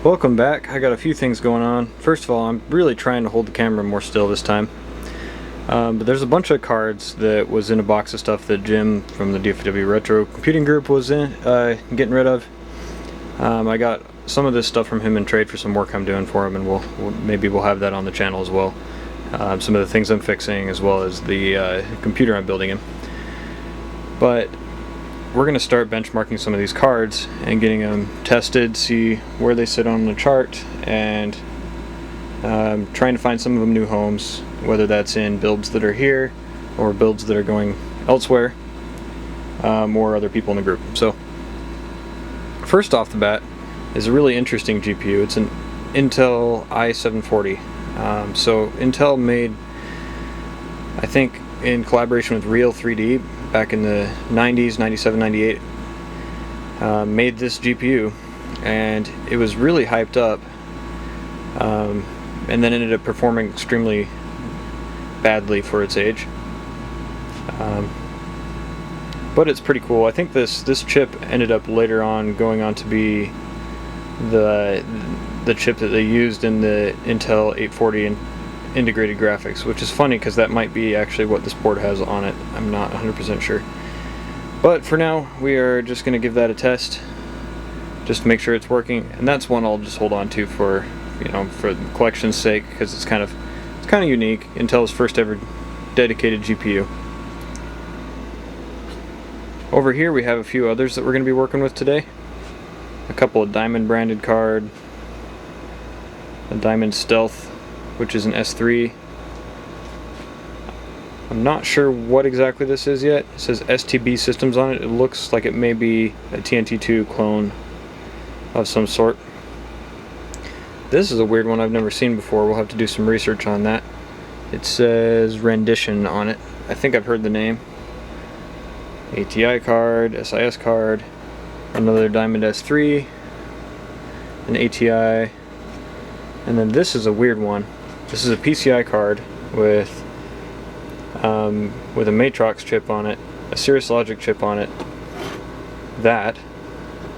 Welcome back. I got a few things going on. First of all, I'm really trying to hold the camera more still this time. But there's a bunch of cards that was in a box of stuff that Jim from the DFW Retro Computing Group was getting rid of. I got some of this stuff from him in trade for some work I'm doing for him, and maybe we'll have that on the channel as well. Some of the things I'm fixing, as well as the computer I'm building him. But we're going to start benchmarking some of these cards and getting them tested, see where they sit on the chart, and trying to find some of them new homes, whether that's in builds that are here or builds that are going elsewhere, or other people in the group. So first off the bat is a really interesting GPU. It's an Intel i740. So Intel made, I think in collaboration with Real 3D back in the 90s, 97, 98, made this GPU, and it was really hyped up, and then ended up performing extremely badly for its age. But it's pretty cool. I think this chip ended up later on going on to be the chip that they used in the Intel 840 and integrated graphics, which is funny because that might be actually what this board has on it. I'm not 100% sure. But for now, we are just going to give that a test, just to make sure it's working, and that's one I'll just hold on to for, for the collection's sake, because it's kind of unique. Intel's first ever dedicated GPU. Over here we have a few others that we're going to be working with today. A couple of Diamond branded card, a Diamond Stealth, which is an S3. I'm not sure what exactly this is yet. It says STB Systems on it. It looks like it may be a TNT2 clone of some sort. This is a weird one I've never seen before. We'll have to do some research on that. It says Rendition on it. I think I've heard the name. ATI card, SIS card, another Diamond S3, an ATI, and then this is a weird one. This is a PCI card with a Matrox chip on it, a Cirrus Logic chip on it,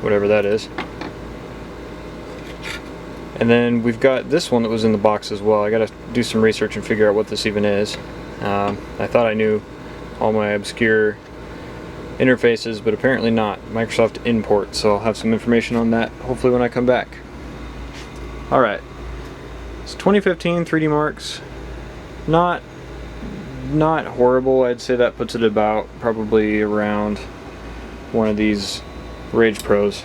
whatever that is. And then we've got this one that was in the box as well. I gotta do some research and figure out what this even is. I thought I knew all my obscure interfaces, but apparently not. Microsoft Import, so I'll have some information on that hopefully when I come back. Alright. It's 2015 3D Marks. Not horrible. I'd say that puts it about probably around one of these Rage Pros.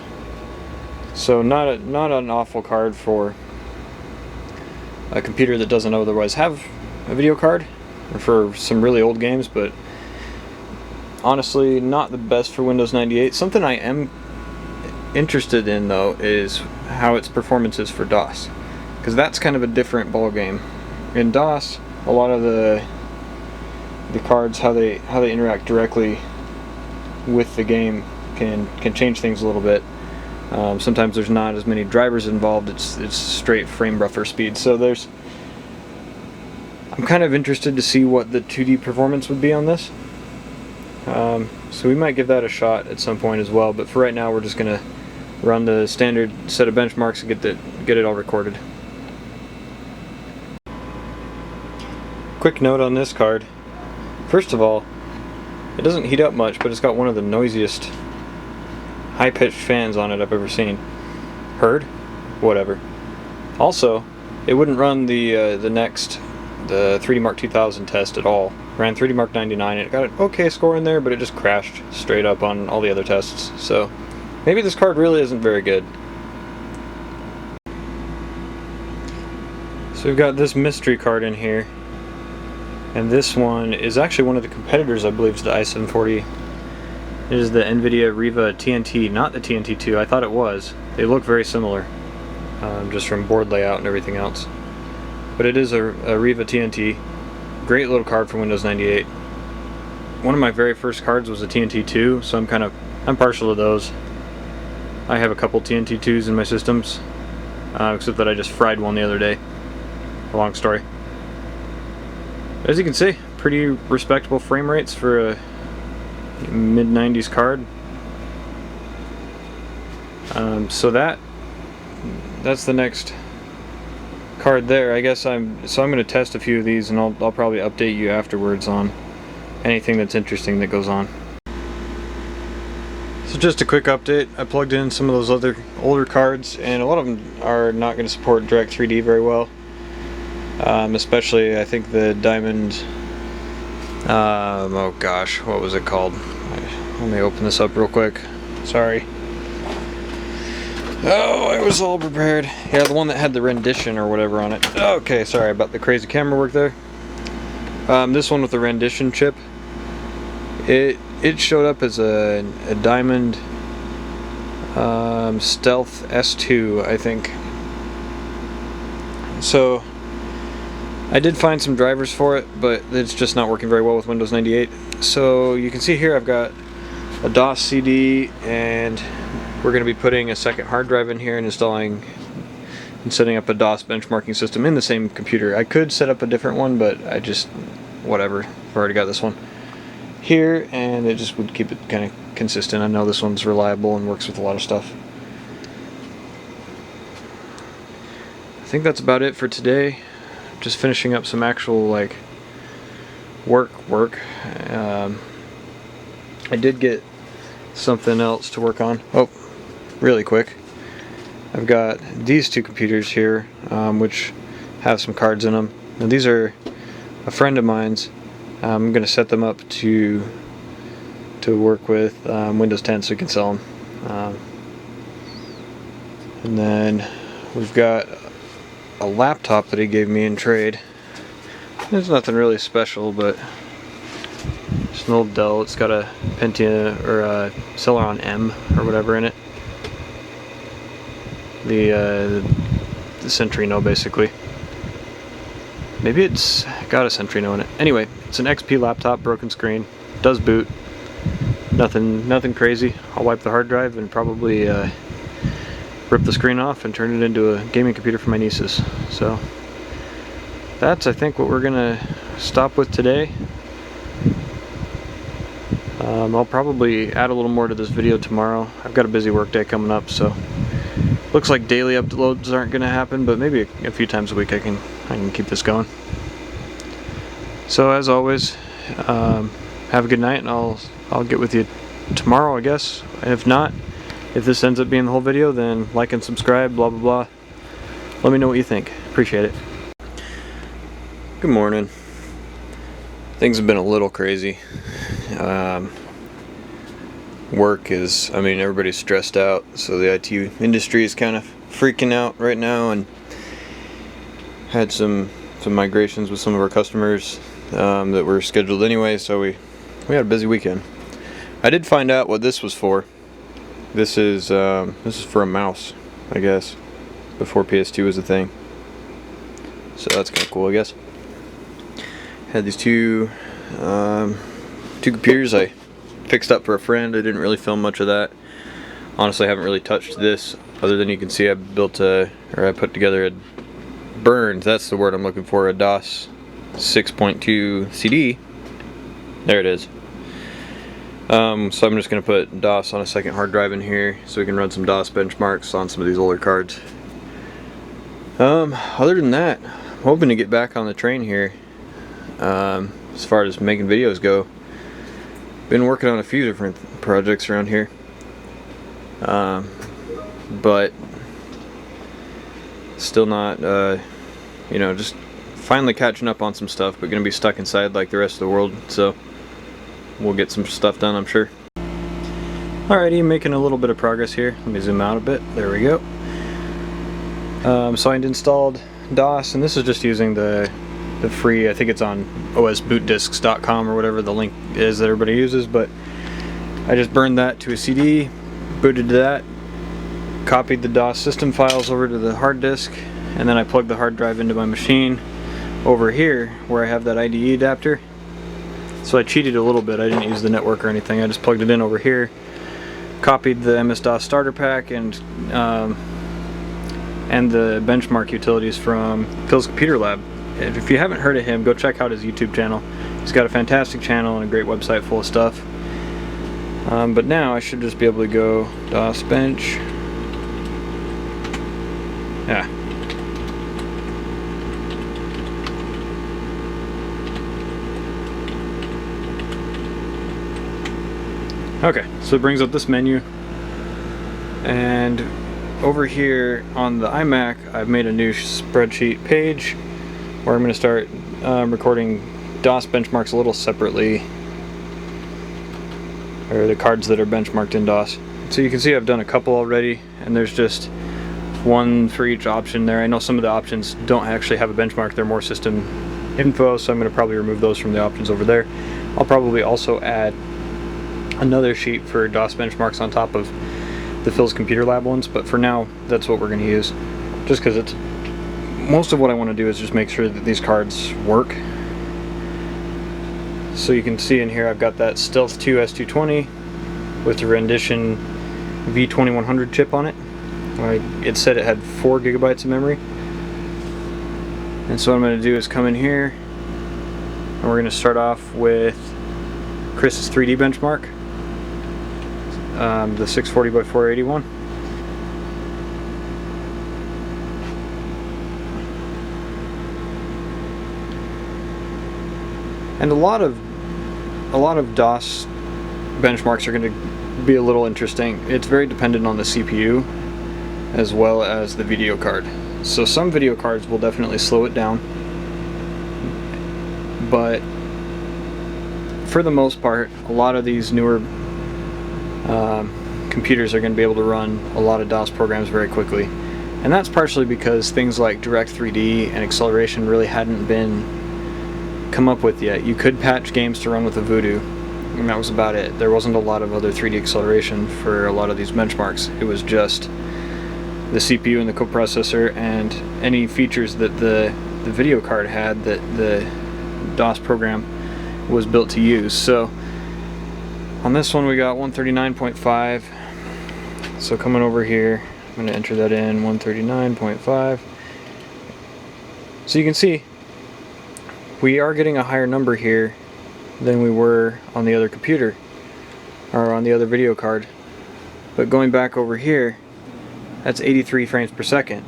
So not an awful card for a computer that doesn't otherwise have a video card, or for some really old games, but honestly not the best for Windows 98. Something I am interested in though is how its performance is for DOS, because that's kind of a different ball game. In DOS, a lot of the cards, how they interact directly with the game can change things a little bit. Sometimes there's not as many drivers involved. It's straight frame buffer speed. So I'm kind of interested to see what the 2D performance would be on this. So we might give that a shot at some point as well. But for right now, we're just gonna run the standard set of benchmarks and get it all recorded. Quick note on this card. First of all, it doesn't heat up much, but it's got one of the noisiest high-pitched fans on it I've ever seen. Heard? Whatever. Also, it wouldn't run the 3D Mark 2000 test at all. Ran 3D Mark 99 and it got an okay score in there, but it just crashed straight up on all the other tests. So maybe this card really isn't very good. So we've got this mystery card in here. And this one is actually one of the competitors, I believe, to the i740. It is the NVIDIA Riva TNT, not the TNT2. I thought it was. They look very similar, just from board layout and everything else. But it is a Riva TNT. Great little card for Windows 98. One of my very first cards was a TNT2, so I'm partial to those. I have a couple TNT2s in my systems, except that I just fried one the other day. A long story. As you can see, pretty respectable frame rates for a mid-90s card. So that that's the next card there. I guess I'm going to test a few of these, and I'll probably update you afterwards on anything that's interesting that goes on. So just a quick update. I plugged in some of those other older cards, and a lot of them are not going to support Direct3D very well. Especially I think the Diamond. Oh gosh, what was it called? Let me open this up real quick. Sorry. Oh, I was all prepared. Yeah, the one that had the rendition or whatever on it. Okay, sorry about the crazy camera work there. This one with the rendition chip. It showed up as a Diamond Stealth S2, I think. So I did find some drivers for it, but it's just not working very well with Windows 98. So you can see here I've got a DOS CD, and we're going to be putting a second hard drive in here and installing and setting up a DOS benchmarking system in the same computer. I could set up a different one, but I just, whatever, I've already got this one here, and it just would keep it kind of consistent. I know this one's reliable and works with a lot of stuff. I think that's about it for today. Just finishing up some actual like work. I did get something else to work on. Oh, really quick. I've got these two computers here, which have some cards in them. Now these are a friend of mine's. I'm going to set them up to work with Windows 10 so we can sell them. And then we've got a laptop that he gave me in trade. There's nothing really special, but it's an old Dell. It's got a Pentium or a Celeron M or whatever in it. The Centrino, basically. Maybe it's got a Centrino in it. Anyway, it's an XP laptop, broken screen, does boot. Nothing crazy. I'll wipe the hard drive and probably rip the screen off and turn it into a gaming computer for my nieces. So that's, I think, what we're gonna stop with today. I'll probably add a little more to this video tomorrow. I've got a busy work day coming up, so looks like daily uploads aren't gonna happen, but maybe a few times a week I can keep this going. So as always, have a good night, and I'll get with you tomorrow, I guess. If not, if this ends up being the whole video, then like and subscribe, blah blah blah. Let me know what you think. Appreciate it. Good morning. Things have been a little crazy. Work is, I mean, everybody's stressed out, so the IT industry is kind of freaking out right now, and had some migrations with some of our customers that were scheduled anyway, so we had a busy weekend. I did find out what this was for. This is for a mouse, I guess, before PS2 was a thing. So that's kind of cool, I guess. Had these two computers I fixed up for a friend. I didn't really film much of that. Honestly, I haven't really touched this, other than you can see I put together that's the word I'm looking for, a DOS 6.2 CD. There it is. So I'm just going to put DOS on a second hard drive in here so we can run some DOS benchmarks on some of these older cards. Other than that, I'm hoping to get back on the train here as far as making videos go. Been working on a few different projects around here, but still not, just finally catching up on some stuff, but gonna be stuck inside like the rest of the world, so we'll get some stuff done, I'm sure. Alrighty, making a little bit of progress here. Let me zoom out a bit. There we go. So I installed DOS, and this is just using the free, I think it's on osbootdiscs.com or whatever the link is that everybody uses, but I just burned that to a CD, booted that, copied the DOS system files over to the hard disk, and then I plugged the hard drive into my machine over here where I have that IDE adapter. So I cheated a little bit. I didn't use the network or anything. I just plugged it in over here, copied the MS-DOS starter pack and the benchmark utilities from Phil's Computer Lab. If you haven't heard of him, go check out his YouTube channel. He's got a fantastic channel and a great website full of stuff. But now I should just be able to go DOS bench, Okay, so it brings up this menu, and over here on the iMac I've made a new spreadsheet page where I'm going to start recording DOS benchmarks a little separately, or the cards that are benchmarked in DOS. So you can see I've done a couple already, and there's just one for each option there. I know some of the options don't actually have a benchmark, they're more system info, so I'm going to probably remove those from the options over there. I'll probably also add another sheet for DOS benchmarks on top of the Phil's Computer Lab ones, but for now that's what we're going to use, just because it's most of what I want to do is just make sure that these cards work. So you can see in here I've got that Stealth 2 S220 with the Rendition V2100 chip on it. It said it had 4 gigabytes of memory. And so what I'm going to do is come in here, and we're going to start off with Chris's 3D benchmark, the 640 by 481. And a lot of DOS benchmarks are going to be a little interesting. It's very dependent on the CPU as well as the video card. So some video cards will definitely slow it down, but for the most part, a lot of these newer computers are going to be able to run a lot of DOS programs very quickly. And that's partially because things like Direct3D and acceleration really hadn't been come up with yet. You could patch games to run with a Voodoo, and that was about it. There wasn't a lot of other 3D acceleration for a lot of these benchmarks. It was just the CPU and the coprocessor and any features that the video card had that the DOS program was built to use. So on this one we got 139.5. So coming over here, I'm going to enter that in, 139.5. So you can see we are getting a higher number here than we were on the other computer, or on the other video card. But going back over here, that's 83 frames per second.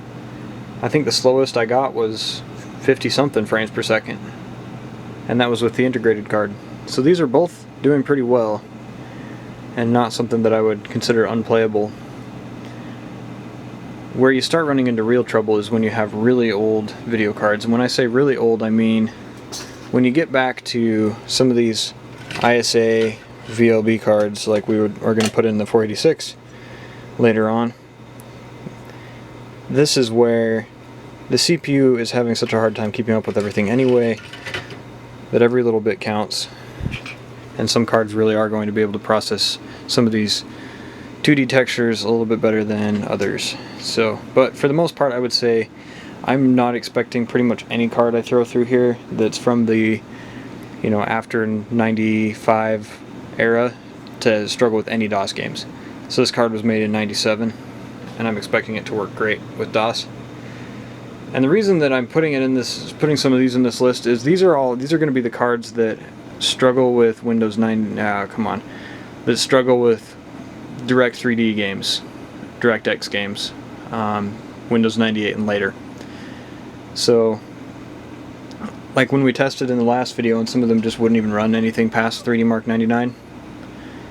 I think the slowest I got was 50 something frames per second, and that was with the integrated card. So these are both doing pretty well, and not something that I would consider unplayable. Where you start running into real trouble is when you have really old video cards. And when I say really old, I mean when you get back to some of these ISA VLB cards, like we are going to put in the 486 later on. This is where the CPU is having such a hard time keeping up with everything anyway, that every little bit counts, and some cards really are going to be able to process some of these 2D textures a little bit better than others. So, but for the most part, I would say I'm not expecting pretty much any card I throw through here that's from the, you know, after 95 era to struggle with any DOS games. So this card was made in 97, and I'm expecting it to work great with DOS. And the reason that I'm putting some of these in this list is these are going to be the cards that struggle with Windows 9. That struggle with Direct3D games, DirectX games, Windows 98 and later. So, like when we tested in the last video, and some of them just wouldn't even run anything past 3D Mark 99.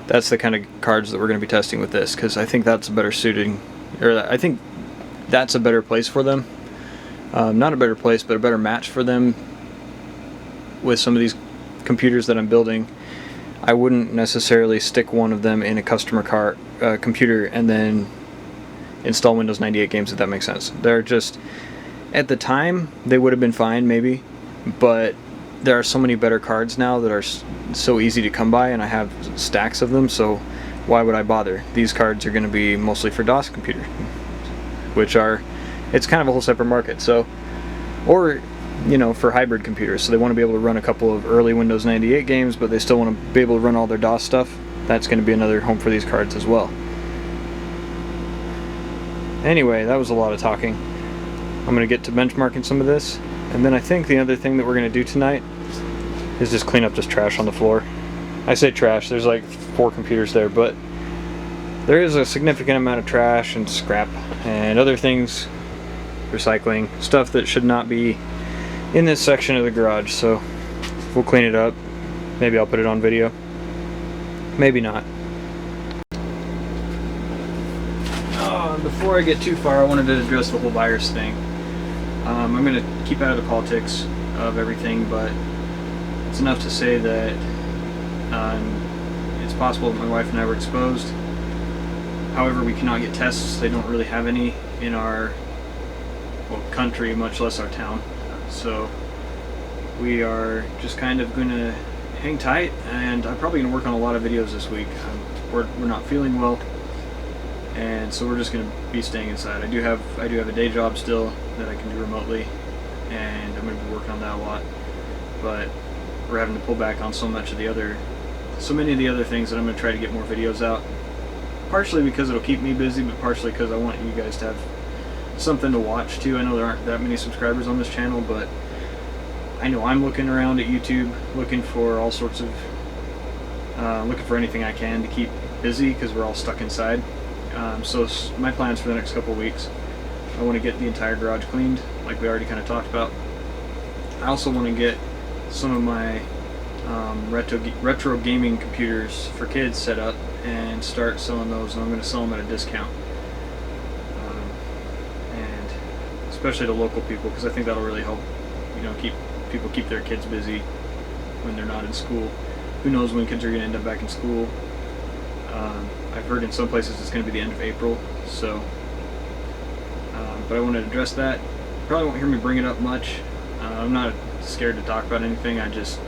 That's the kind of cards that we're going to be testing with this, because I think that's a better suiting, or I think that's a better place for them. Not a better place, but a better match for them with some of these computers that I'm building. I wouldn't necessarily stick one of them in a customer computer and then install Windows 98 games, if that makes sense. They're just, at the time, they would have been fine maybe, but there are so many better cards now that are so easy to come by, and I have stacks of them, so why would I bother? These cards are going to be mostly for DOS computers, which are, it's kind of a whole separate market. So, or, you know, for hybrid computers, so they want to be able to run a couple of early Windows 98 games, but they still want to be able to run all their DOS stuff. That's going to be another home for these cards as well. Anyway, that was a lot of talking. I'm going to get to benchmarking some of this, and then I think the other thing that we're going to do tonight is just clean up this trash on the floor. I say trash, there's like 4 computers there, but there is a significant amount of trash and scrap and other things, recycling, stuff that should not be in this section of the garage, so we'll clean it up. Maybe I'll put it on video, maybe not. Before I get too far, I wanted to address the whole virus thing. I'm going to keep out of the politics of everything, but it's enough to say that it's possible that my wife and I were exposed. However, we cannot get tests. They don't really have any in our country, much less our town. So we are just kind of going to hang tight, and I'm probably going to work on a lot of videos this week. We're not feeling well, and so we're just going to be staying inside. I do have a day job still that I can do remotely, and I'm going to be working on that a lot. But we're having to pull back on so many of the other things that I'm going to try to get more videos out. Partially because it'll keep me busy, but partially because I want you guys to have something to watch too. I know there aren't that many subscribers on this channel, but I know I'm looking around at YouTube, looking for all sorts of, looking for anything I can to keep busy because we're all stuck inside. So my plans for the next couple of weeks, I want to get the entire garage cleaned, like we already kind of talked about. I also want to get some of my retro gaming computers for kids set up and start selling those, and I'm going to sell them at a discount, and especially to local people, because I think that'll really help, keep their kids busy when they're not in school. Who knows when kids are going to end up back in school. I've heard in some places it's going to be the end of April, so but I want to address that. Probably won't hear me bring it up much. I'm not scared to talk about anything. I just,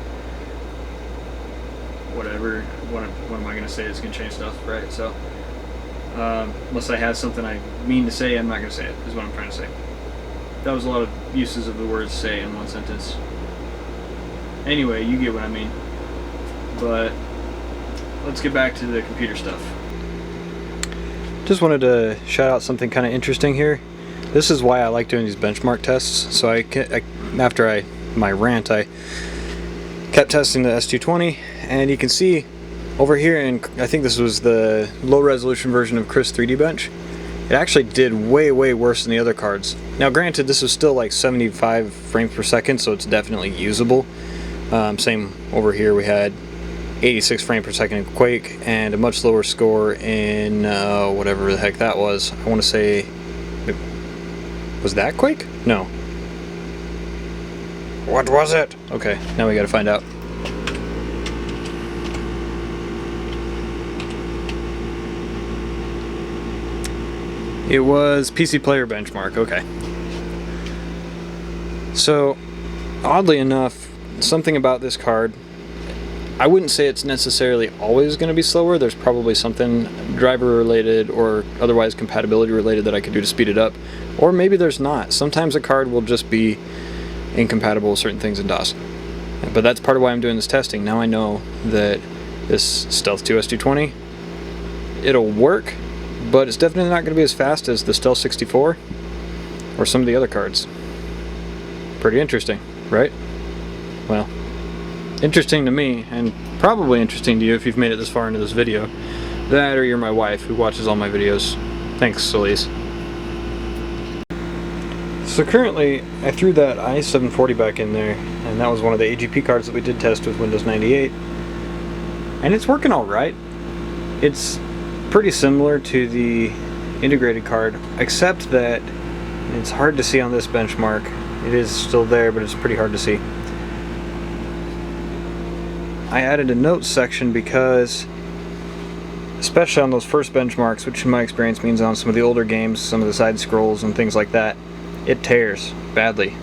whatever, what am I going to say that's going to change stuff, right? So unless I have something I mean to say, I'm not going to say it, is what I'm trying to say. That was a lot of uses of the word say in one sentence. Anyway, you get what I mean. But let's get back to the computer stuff. Just wanted to shout out something kind of interesting here. This is why I like doing these benchmark tests. So after my rant, I kept testing the S220, and you can see over here, and I think this was the low resolution version of Chris 3D Bench, it actually did way worse than the other cards. Now granted, this was still like 75 frames per second, so it's definitely usable. Same over here, we had 86 frames per second in Quake and a much lower score in whatever the heck that was. I want to say, was that Quake? No. What was it? Okay, now we gotta find out. It was PC Player Benchmark, okay. So, oddly enough, something about this card, I wouldn't say it's necessarily always going to be slower. There's probably something driver related or otherwise compatibility related that I could do to speed it up. Or maybe there's not. Sometimes a card will just be incompatible with certain things in DOS. But that's part of why I'm doing this testing. Now I know that this Stealth 2 S220, it'll work, but it's definitely not going to be as fast as the Stealth 64 or some of the other cards. Pretty interesting, right? Well, interesting to me, and probably interesting to you if you've made it this far into this video. That, or you're my wife who watches all my videos. Thanks, Solis. So currently, I threw that i740 back in there, and that was one of the AGP cards that we did test with Windows 98. And it's working alright. It's pretty similar to the integrated card, except that it's hard to see on this benchmark. It is still there, but it's pretty hard to see. I added a notes section because, especially on those first benchmarks, which in my experience means on some of the older games, some of the side scrolls and things like that, it tears badly.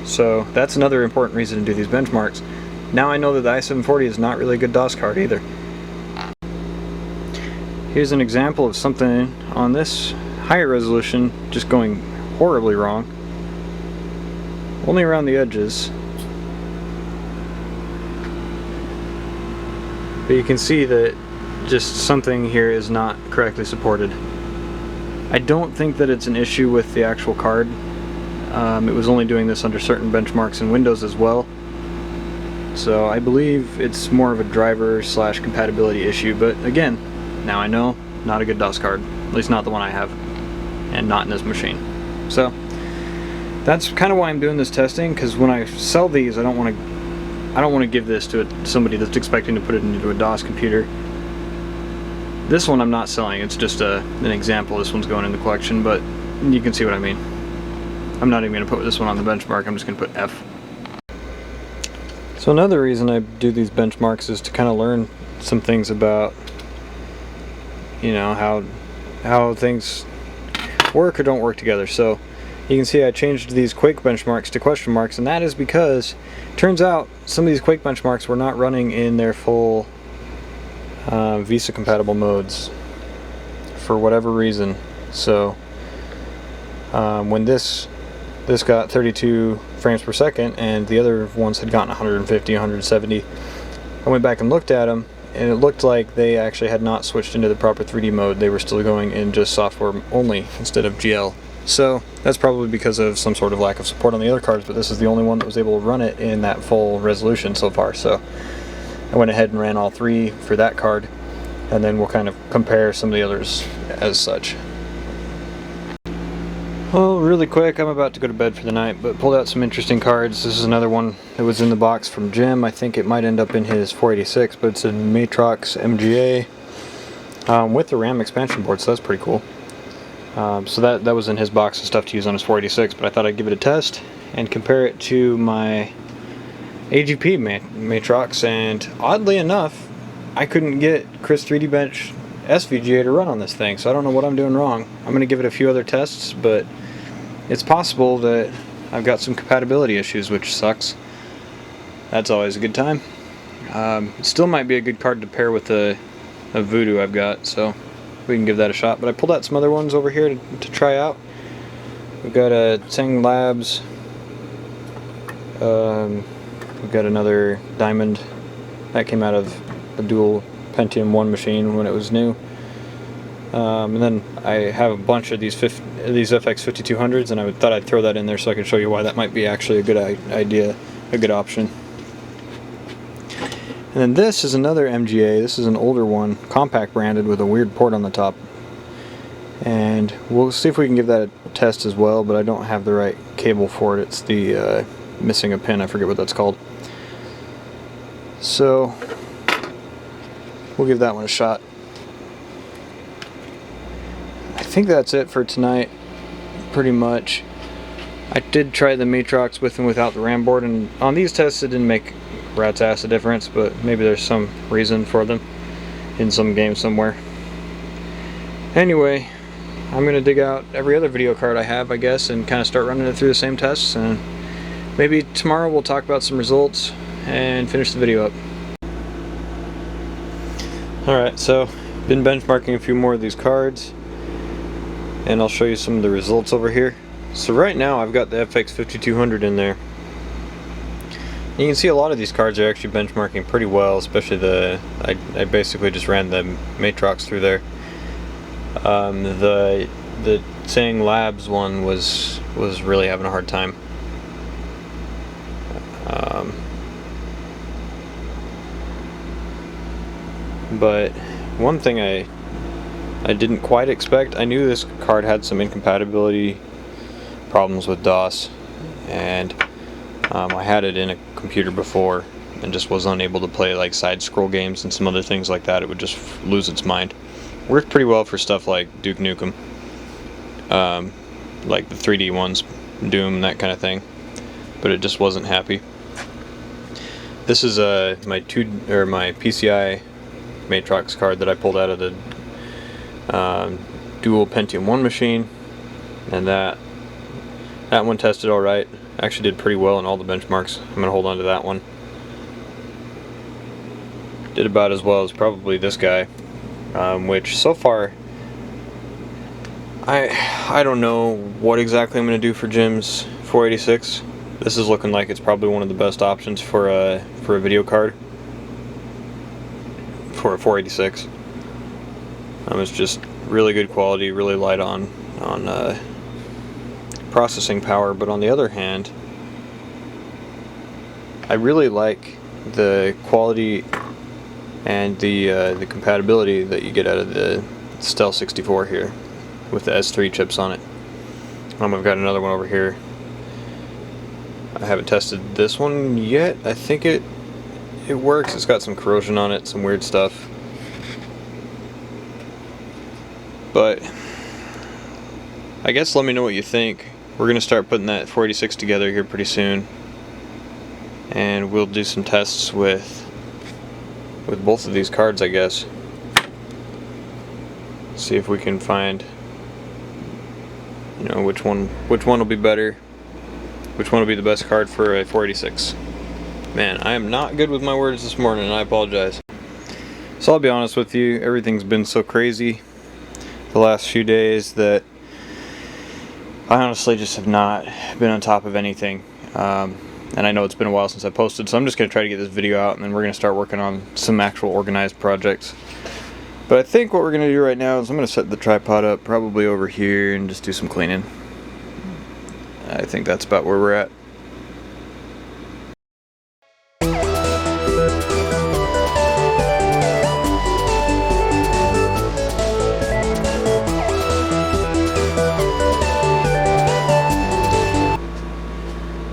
So that's another important reason to do these benchmarks. Now I know that the i740 is not really a good DOS card either. Here's an example of something on this higher resolution just going horribly wrong. Only around the edges. But you can see that just something here is not correctly supported. I don't think that it's an issue with the actual card. It was only doing this under certain benchmarks in Windows as well. So I believe it's more of a driver / compatibility issue, but again, now I know, not a good DOS card. At least not the one I have, and not in this machine. So that's kind of why I'm doing this testing, because when I sell these, I don't want to give this to somebody that's expecting to put it into a DOS computer. This one I'm not selling, it's just an example. This one's going in the collection, but you can see what I mean. I'm not even going to put this one on the benchmark, I'm just going to put F. So another reason I do these benchmarks is to kind of learn some things about, you know, how things work or don't work together. So you can see I changed these Quake benchmarks to question marks, and that is because it turns out some of these Quake benchmarks were not running in their full VESA compatible modes for whatever reason. So when this got 32 frames per second and the other ones had gotten 150, 170, I went back and looked at them, and it looked like they actually had not switched into the proper 3D mode. They were still going in just software only instead of GL. So that's probably because of some sort of lack of support on the other cards, but this is the only one that was able to run it in that full resolution so far. So I went ahead and ran all three for that card, and then we'll kind of compare some of the others as such. Well, really quick, I'm about to go to bed for the night, but pulled out some interesting cards. This is another one that was in the box from Jim. I think it might end up in his 486, but it's a Matrox MGA with the RAM expansion board, so that's pretty cool. So that was in his box of stuff to use on his 486, but I thought I'd give it a test and compare it to my AGP Matrox, and oddly enough, I couldn't get Chris 3D Bench SVGA to run on this thing, so I don't know what I'm doing wrong. I'm going to give it a few other tests, but it's possible that I've got some compatibility issues, which sucks. That's always a good time. It still might be a good card to pair with a Voodoo I've got, so we can give that a shot. But I pulled out some other ones over here to try out. We've got a Tseng Labs. We've got another Diamond that came out of a dual Pentium 1 machine when it was new. And then I have a bunch of these FX 5200s, and I thought I'd throw that in there so I could show you why that might be actually a good idea, a good option. And then this is another MGA. This is an older one, compact branded with a weird port on the top. And we'll see if we can give that a test as well, but I don't have the right cable for it. It's the missing a pin, I forget what that's called. So we'll give that one a shot. I think that's it for tonight, pretty much. I did try the Matrox with and without the RAM board, and on these tests it didn't make rat's ass a difference, but maybe there's some reason for them in some game somewhere. Anyway, I'm going to dig out every other video card I have, I guess, and kind of start running it through the same tests, and maybe tomorrow we'll talk about some results and finish the video up. Alright, so been benchmarking a few more of these cards, and I'll show you some of the results over here. So right now I've got the FX 5200 in there. You can see a lot of these cards are actually benchmarking pretty well, especially I basically just ran the Matrox through there. The Tseng Labs one was really having a hard time. But one thing I didn't quite expect, I knew this card had some incompatibility problems with DOS, and I had it in a computer before and just was unable to play like side scroll games and some other things like that. It would just lose its mind. Worked pretty well for stuff like Duke Nukem, like the 3D ones, Doom, that kind of thing, but it just wasn't happy. This is my PCI Matrox card that I pulled out of the dual Pentium 1 machine, and that one tested alright. Actually did pretty well in all the benchmarks. I'm going to hold on to that one. Did about as well as probably this guy, which so far I don't know what exactly I'm going to do for Jim's 486. This is looking like it's probably one of the best options for a video card for a 486. It's just really good quality, really light on processing power, but on the other hand, I really like the quality and the compatibility that you get out of the Stealth 64 here with the S3 chips on it. I've got another one over here. I haven't tested this one yet. I think it works. It's got some corrosion on it, some weird stuff. But I guess let me know what you think. We're gonna start putting that 486 together here pretty soon, and we'll do some tests with both of these cards, I guess. See if we can find, you know, which one will be better, which one will be the best card for a 486. Man, I am not good with my words this morning, and I apologize. So I'll be honest with you, everything's been so crazy the last few days that I honestly just have not been on top of anything. And I know it's been a while since I posted, so I'm just going to try to get this video out, and then we're going to start working on some actual organized projects. But I think what we're going to do right now is I'm going to set the tripod up probably over here and just do some cleaning. I think that's about where we're at.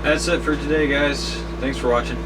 That's it for today, guys. Thanks for watching.